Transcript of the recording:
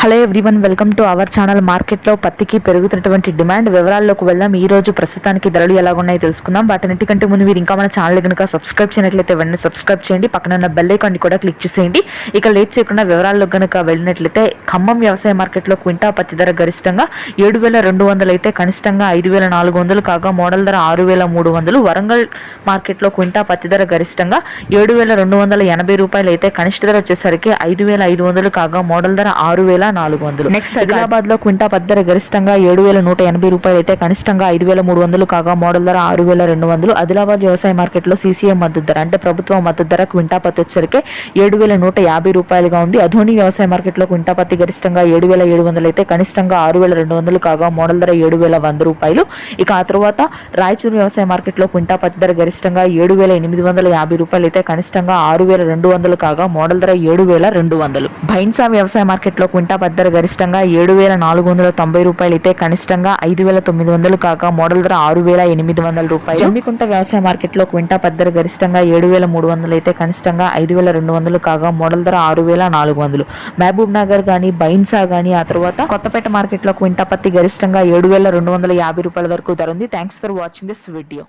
Hello everyone, welcome to our channel. మార్కెట్లో పత్తికి పెరుగుతున్నటువంటి డిమాండ్ వివరాల్లోకి వెళ్దాం. ఈ రోజు ప్రస్తుతానికి ధరలు ఎలా ఉన్నాయో తెలుసుకుందాం. వాటన్నిటికంటే ముందు మీరు ఇంకా మన ఛానల్ కనుక సబ్స్క్రైబ్ చేయనట్లయితే వెంటనే సబ్స్క్రైబ్ చేయండి. పక్కన ఉన్న బెల్ ఐకాన్ కూడా క్లిక్ చేసేయండి. ఇక లేట్ చేయకుండా వివరాల్లో కనుక వెళ్ళినట్లయితే ఖమ్మం వ్యవసాయ మార్కెట్లో క్వింటా పత్తి ధర గరిష్టంగా 7,200 అయితే కనిష్టంగా 5,400 కాగా మోడల్ ధర 6,300. వరంగల్ మార్కెట్లో క్వింటా పత్తి ధర గరిష్టంగా 7,280 రూపాయలు అయితే కనిష్ట ధర వచ్చేసరికి 5,500 కాగా మోడల్ ధర 6,400. నెక్స్ట్ ఆదిలాబాద్ లో క్వింటా పత్తి ధర గరిష్టంగా 7,180 రూపాయలు అయితే కనిష్టంగా 5,300 కాగా మోడల్ ధర 6,200. ఆదిలాబాద్ వ్యవసాయ మార్కెట్ లో సీసీఎం మద్దతు ధర అంటే ప్రభుత్వం మద్దతు ధర క్వింటా పత్తి వచ్చేసరికి 7,150 రూపాయలుగా ఉంది. అధోని వ్యవసాయ మార్కెట్ లో క్వింటా పత్తి గరిష్టంగా 7,700 అయితే కనిష్టంగా 6,200 కాగా మోడల్ ధర 7,100 రూపాయలు. ఇక ఆ తర్వాత రాయచూరు వ్యవసాయ మార్కెట్ లో క్వింటా పత్తి ధర గరిష్టంగా 7,850 రూపాయలు అయితే కనిష్టంగా 6,200 కాగా మోడల్ ధర 7,200. భైన్సా వ్యవసాయ మార్కెట్ లో క్వింటా పత్తి ధర గరిష్టంగా 7,490 రూపాయలు అయితే కనిష్టంగా 5,900 కాగా మోడల్ ధర 6,800 రూపాయలు. జమ్మికుంట వ్యవసాయ మార్కెట్ లో క్వింటా పత్తి ధర గరిష్టంగా 7,300 అయితే కనిష్టంగా 5,200 కాగా మోడల్ ధర 6,400. మహబూబ్ నగర్ గానీ బైన్సా గానీ ఆ తర్వాత కొత్తపేట మార్కెట్ లో క్వింటా పత్తి గరిష్టంగా 7,250 రూపాయల వరకు ధర ఉంది. Thanks for watching this video.